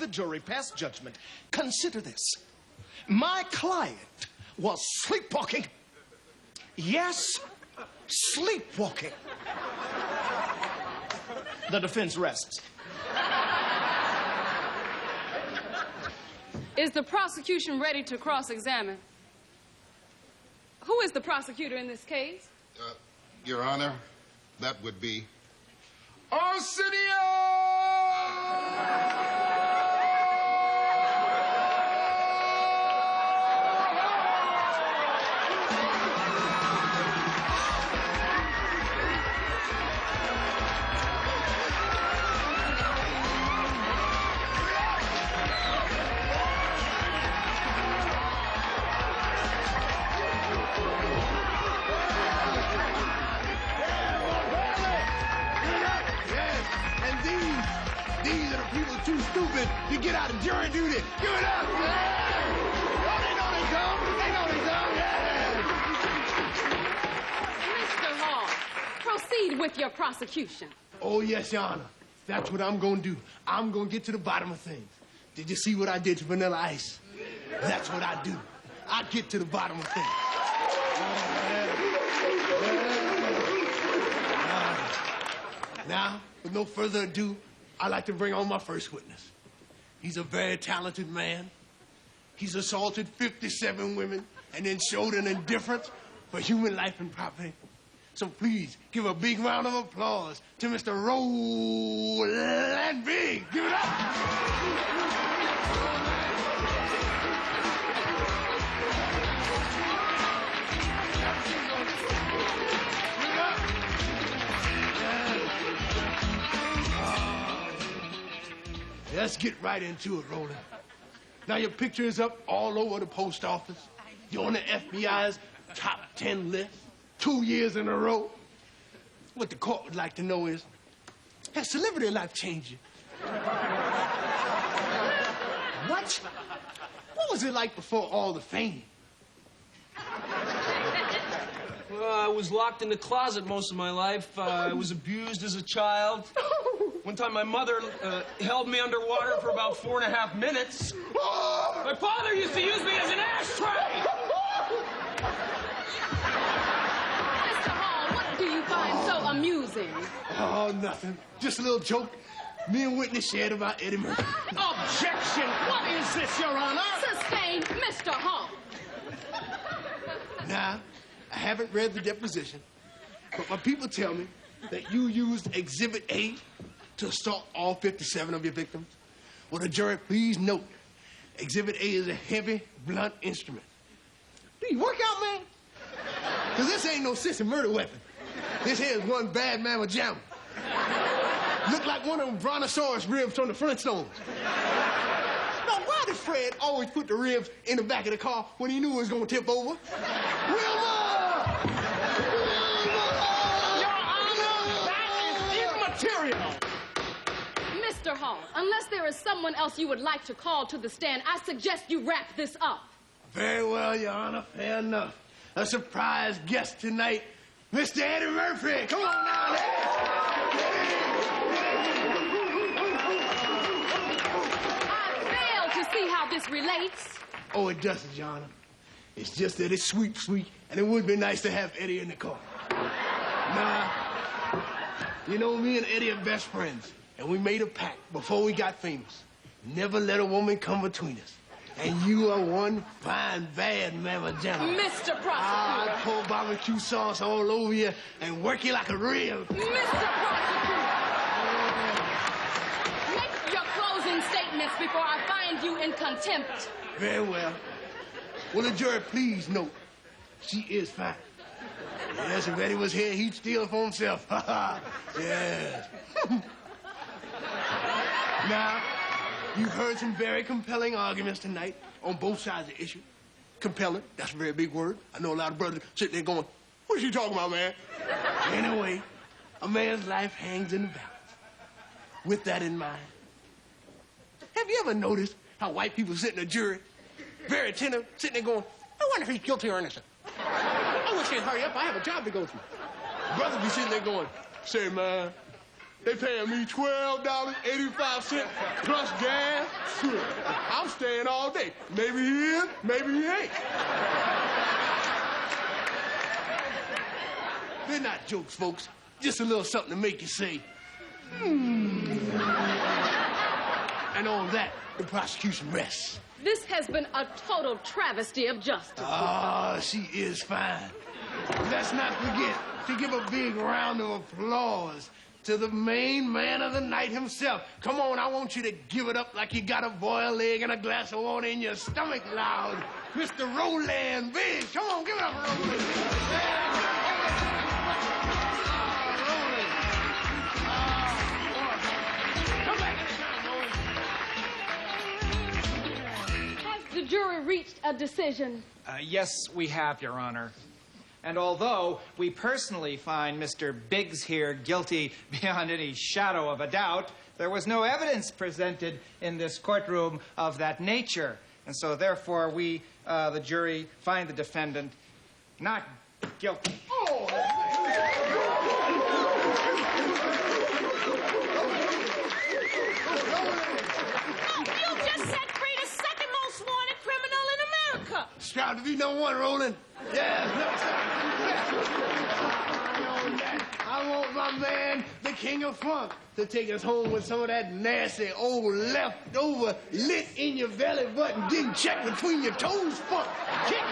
The jury passed judgment. Consider this. My client was sleepwalking. Yes, sleepwalking. The defense rests. Is the prosecution ready to cross-examine? Who is the prosecutor in this case? Your Honor, that would be Arsenio! These are the people too stupid to get out of jury duty. Give it up! Yeah! Oh, they know they come. They know they come. Yeah! Mr. Hall, proceed with your prosecution. Oh, yes, Your Honor. That's what I'm going to do. I'm going to get to the bottom of things. Did you see what I did to Vanilla Ice? That's what I do. I get to the bottom of things. Now, with no further ado, I'd like to bring on my first witness. He's a very talented man. He's assaulted 57 women and then showed an indifference for human life and property. So please, give a big round of applause to Mr. Roland Big. Give it up! Let's get right into it, Roland. Now, your picture is up all over the post office. You're on the FBI's top 10 list, 2 years in a row. What the court would like to know is, has celebrity life changed you? What? What was it like before all the fame? Well, I was locked in the closet most of my life. I was abused as a child. One time my mother held me underwater for about 4.5 minutes. My father used to use me as an ashtray! Mr. Hall, what do you find so amusing? Oh, nothing. Just a little joke me and Whitney shared about Eddie Murphy. Objection! What is this, Your Honor? Sustained, Mr. Hall. Now, I haven't read the deposition, but my people tell me that you used Exhibit A to assault all 57 of your victims. Will the jury please note, Exhibit A is a heavy, blunt instrument. Do you work out, man? Because this ain't no sissy murder weapon. This here is one bad mamma jamma. Look like one of them brontosaurus ribs from the Flintstones. Now, why did Fred always put the ribs in the back of the car when he knew it was going to tip over? Wilma! Mr. Hall, unless there is someone else you would like to call to the stand, I suggest you wrap this up. Very well, Your Honor. Fair enough. A surprise guest tonight, Mr. Eddie Murphy. Come on now, I fail to see how this relates. Oh, it doesn't, Your Honor. It's just that it's sweet, and it would be nice to have Eddie in the car. Now, you know, me and Eddie are best friends. And we made a pact before we got famous. Never let a woman come between us. And you are one fine, bad mamma jamma. Mr. Prosecutor. I'll pour barbecue sauce all over you and work you like a rib. Mr. Prosecutor. Make your closing statements before I find you in contempt. Very well. Will the jury please note, she is fine. Yes, if Eddie was here, he'd steal it for himself. Ha ha. Yes. Now, you've heard some very compelling arguments tonight on both sides of the issue. Compelling, that's a very big word. I know a lot of brothers sitting there going, what are you talking about, man? Anyway, a man's life hangs in the balance. With that in mind, have you ever noticed how white people sit in a jury, very attentive, sitting there going, I wonder if he's guilty or innocent. I wish he'd hurry up. I have a job to go to. Brothers be sitting there going, say, man, They paying me $12.85 plus gas. I'm staying all day. Maybe he is, maybe he ain't. They're not jokes, folks. Just a little something to make you say, And on that, the prosecution rests. This has been a total travesty of justice. Ah, she is fine. Let's not forget to give a big round of applause to the main man of the night himself. Come on, I want you to give it up like you got a boiled egg and a glass of water in your stomach loud. Mr. Roland Biggs. Come on, give it up, Roland. Come back anytime, Roland. Has the jury reached a decision? Yes, we have, Your Honor. And although we personally find Mr. Biggs here guilty beyond any shadow of a doubt, there was no evidence presented in this courtroom of that nature. And so, therefore, we, the jury, find the defendant not guilty. Oh, you just set free the second most wanted criminal in America. Strive to be no one, Roland. Yeah, I want my man, the king of funk, to take us home with some of that nasty old leftover lit in your belly button, didn't check between your toes funk. Kick.